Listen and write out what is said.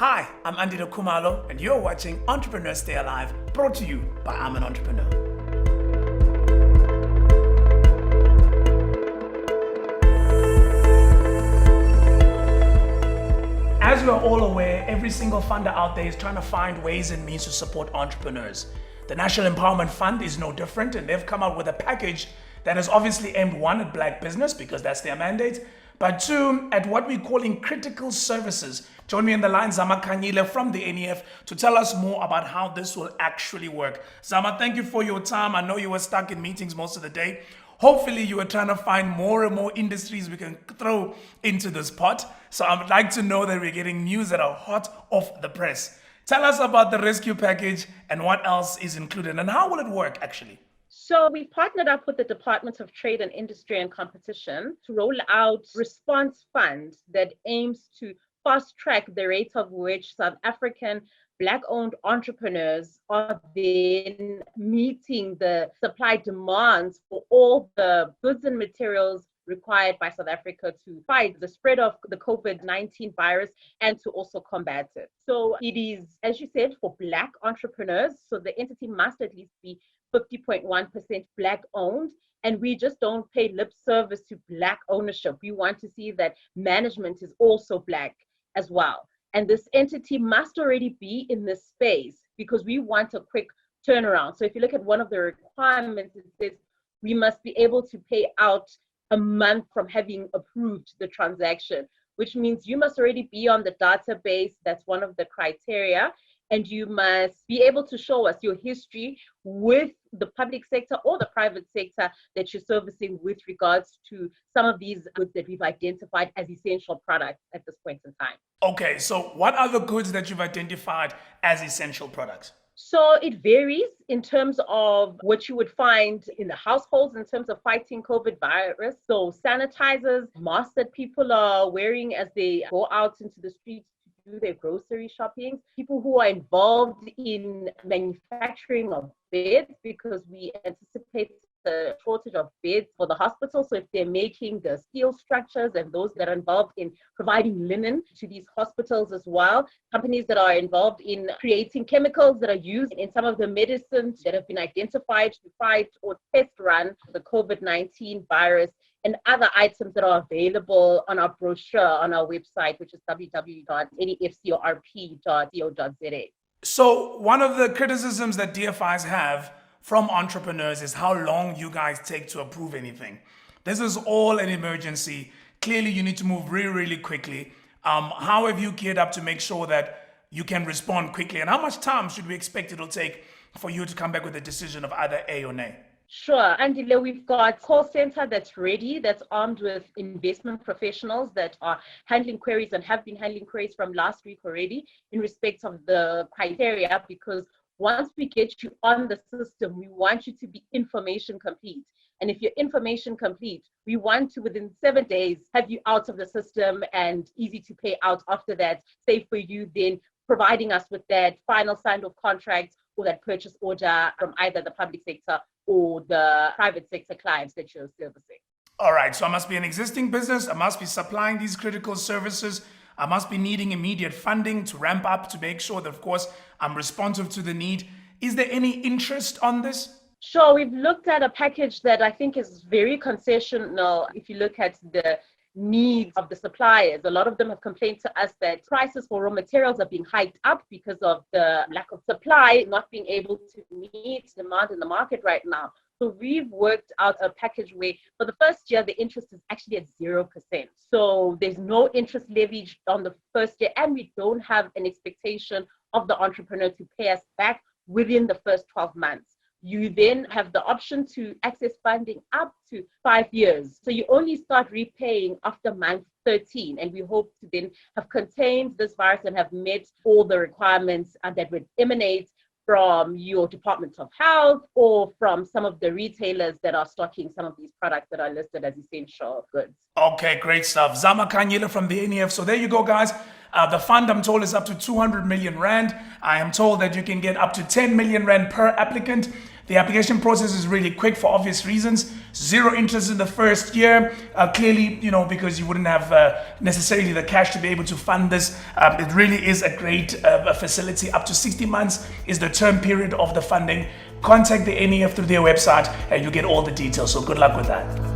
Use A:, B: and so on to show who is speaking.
A: Hi, I'm Andy Kumalo, and you're watching Entrepreneurs Stay Alive, brought to you by I'm an Entrepreneur. As we are all aware, every single funder out there is trying to find ways and means to support entrepreneurs. The National Empowerment Fund is no different, and they've come out with a package that is obviously aimed, one, at black business, because that's their mandate, but two, at what we're calling critical services. Join me in the line, Zama Kanyile from the NEF, to tell us more about how this will actually work. Zama, thank you for your time. I know you were stuck in meetings most of the day. Hopefully you are trying to find more and more industries we can throw into this pot. So I would like to know that we're getting news that are hot off the press. Tell us about the rescue package and what else is included and how will it work actually?
B: So we partnered up with the Department of Trade and Industry and Competition to roll out response funds that aims to fast track the rate of which South African Black-owned entrepreneurs are then meeting the supply demands for all the goods and materials required by South Africa to fight the spread of the COVID-19 virus and to also combat it. So it is, as you said, for Black entrepreneurs. So the entity must at least be 50.1% Black owned. And we just don't pay lip service to Black ownership. We want to see that management is also Black as well. And this entity must already be in this space because we want a quick turnaround. So if you look at one of the requirements, it says we must be able to pay out a month from having approved the transaction, which means you must already be on the database. That's one of the criteria. And you must be able to show us your history with the public sector or the private sector that you're servicing with regards to some of these goods that we've identified as essential products at this point in time.
A: Okay, so what are the goods that you've identified as essential products?
B: So it varies in terms of what you would find in the households in terms of fighting COVID virus. So sanitizers, masks that people are wearing as they go out into the streets to do their grocery shopping, people who are involved in manufacturing of beds because we anticipate the shortage of beds for the hospital. So if they're making the steel structures and those that are involved in providing linen to these hospitals as well, companies that are involved in creating chemicals that are used in some of the medicines that have been identified to fight or test run the COVID-19 virus, and other items that are available on our brochure on our website, which is www.nefcorp.co.za.
A: So one of the criticisms that DFIs have from entrepreneurs is how long you guys take to approve anything. This is all an emergency. Clearly, you need to move really, really quickly. How have you geared up to make sure that you can respond quickly? And how much time should we expect it'll take for you to come back with a decision of either A or nay?
B: Sure. Andile, we've got a call center that's ready, that's armed with investment professionals that are handling queries and have been handling queries from last week already in respect of the criteria, because once we get you on the system, we want you to be information complete. And if you're information complete, we want to, within 7 days, have you out of the system and easy to pay out after that, safe for you then providing us with that final signed off contract or that purchase order from either the public sector or the private sector clients that you're servicing.
A: All right, so I must be an existing business. I must be supplying these critical services. I must be needing immediate funding to ramp up to make sure that, of course, I'm responsive to the need. Is there any interest on this?
B: Sure, we've looked at a package that I think is very concessional. If you look at the needs of the suppliers, a lot of them have complained to us that prices for raw materials are being hiked up because of the lack of supply, not being able to meet demand in the market right now. So we've worked out a package where for the first year, the interest is actually at 0%. So there's no interest levied on the first year, and we don't have an expectation of the entrepreneur to pay us back within the first 12 months. You then have the option to access funding up to 5 years. So you only start repaying after month 13. And we hope to then have contained this virus and have met all the requirements that would emanate from your Department of Health or from some of the retailers that are stocking some of these products that are listed as essential goods.
A: Okay, great stuff. Zama Kanyile from the NEF. So there you go, guys. The fund, I'm told, is up to 200 million Rand. I am told that you can get up to 10 million Rand per applicant. The application process is really quick for obvious reasons. 0 interest in the first year. Clearly, because you wouldn't have necessarily the cash to be able to fund this. It really is a great facility. Up to 60 months is the term period of the funding. Contact the NEF through their website and you get all the details. So good luck with that.